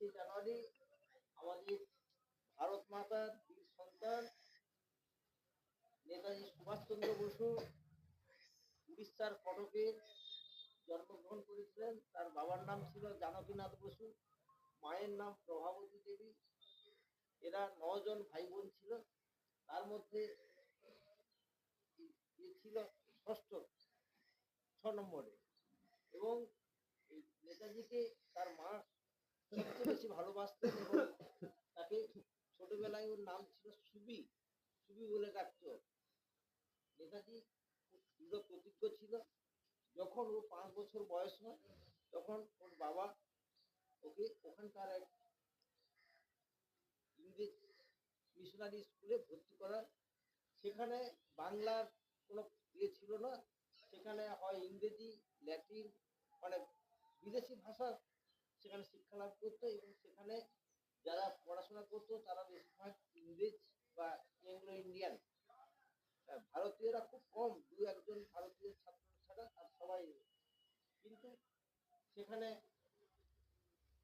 জানুয়ারি আমাদের ভারত মাতার বীর সন্তান নেতাজি সুভাষচন্দ্র বসু উড়িষ্যার কটকে জন্মগ্রহণ করেছিলেন। তার বাবার নাম ছিল জানকীনাথ বসু, মায়ের নাম প্রভাবতী দেবী। এরা 9 জন ভাই বোন ছিল। তার মধ্যে ছিল ষষ্ঠ 6 নম্বরে। এবং এই নেতাজিকে তার মা সবচেয়ে বেশি ভালোবাসতেন এবং তাকে ছোটবেলায় ওর নাম ছিল সুবি, সুবি বলে ডাকতো। নেতাজি খুব দৃঢ় প্রতিজ্ঞ ছিল। যখন ও 5 বছর বয়স হয় তখন ওর বাবা ওকে ওখানকার এক ইংরেজ মিশনারি স্কুলে ভর্তি করার। সেখানে বাংলার কোনো ইয়ে ছিল না, সেখানে হয় ইংরেজি, ল্যাটিন, মানে বিদেশি ভাষা সেখানে শিক্ষা লাভ করতো। এবং সেখানে যারা পড়াশোনা করতো তারা বেশিরভাগ ইংরেজ বা এংলো ইন্ডিয়ান, ভারতীয়রা খুব কম, 2-1 জন ভারতীয় ছাত্র ছাড়া আর সবাই। কিন্তু সেখানে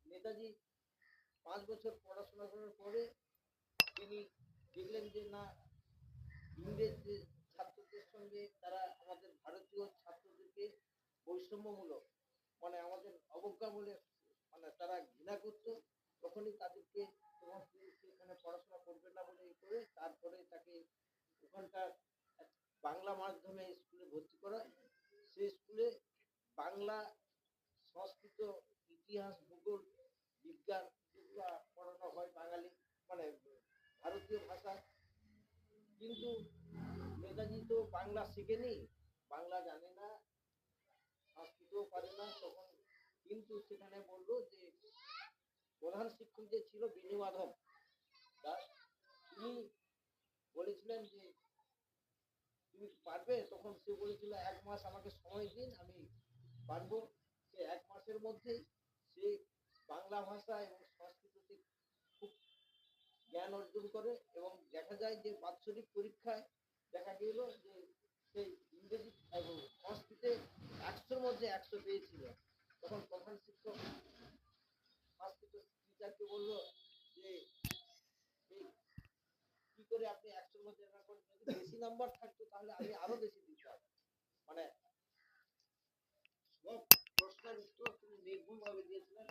নেতাজি 5 বছর পড়াশোনা করার পরে তিনি দেখলেন যে না, ইংরেজ ছাত্রদের সঙ্গে তারা আমাদের ভারতীয় ছাত্রদেরকে বৈষম্যমূলক, মানে আমাদের অবজ্ঞা বলে, মানে তারা ঘৃণা করতো। তখনই তাদেরকে তোমার এখানে পড়াশোনা করবে না বলে করে তারপরে তাকে ওখানকার বাংলা মাধ্যমে স্কুলে ভর্তি করা। সেই স্কুলে বাংলা, সংস্কৃত, ইতিহাস, ভূগোল, বিজ্ঞান এগুলো পড়ানো হয় বাঙালি, মানে ভারতীয় ভাষা। কিন্তু নেতাজি তো বাংলা শেখেনি, বাংলা জানে না, সংস্কৃতও পারে না তখন। কিন্তু সেখানে বললো যে প্রধান শিক্ষক যে ছিল বেণু মাধব দাস, তিনি বলেছিলেন যে তুমি পারবে। তখন সে বলেছিল 1 মাস আমাকে সময় দিন, আমি পারবো। সে 1 মাসের মধ্যেই সে বাংলা ভাষা এবং সংস্কৃতিতে খুব জ্ঞান অর্জন করে। এবং দেখা যায় যে বাৎসরিক পরীক্ষায় দেখা গেল যে সেই ইংরেজি এবং সংস্কৃতে 100-র মধ্যে 100 পেয়েছিল। তখন প্রধান শিক্ষক সংস্কৃত টিচারকে বললো যে কি করে আপনি 100-র মধ্যে যদি বেশি নাম্বার থাকতো তাহলে আমি আরো বেশি দিতাম। মানে সব প্রশ্নের উত্তর তিনি নির্ভুল ভাবে দিয়েছিলেন।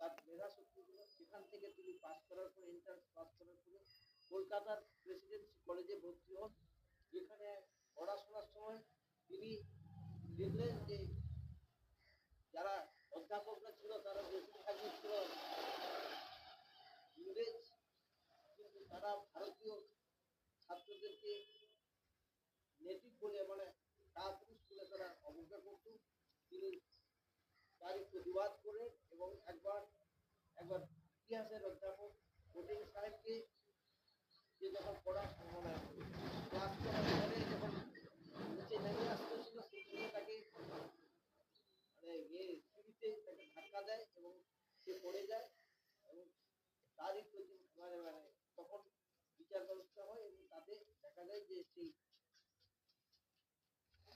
তার মেধা শক্তি ছিল। সেখান থেকে তিনি পাস করার পর, এন্ট্রান্স পাস করার পরে কলকাতার প্রেসিডেন্সি কলেজে ভর্তি হন। যেখানে পড়াশোনার সময় তিনি দেখলেন যে যারা অধ্যাপকরা ছিল তারা বেশিরভাগই ছিল ইংরেজ, কিন্তু তারা ভারতীয় ছাত্রদেরকে নেটিভ বলে, মানে কাপুরুষ বলে তারা অবজ্ঞা করত। তিনি তারই প্রতিবাদ করেন এবং একবার ইতিহাসের অধ্যাপক হোটেল সাহেবকে, যে যখন পড়া মানে ক্লাস করার পরে যখন নিচে নেমে আসতেছিল সেই সময় তাকে মানে সিঁড়িতে তাকে ধাক্কা দেয় এবং সে পড়ে যায়। এবং তারই প্রতি তখন বিচার ব্যবস্থা হয় এবং তাতে দেখা যায় যে সেই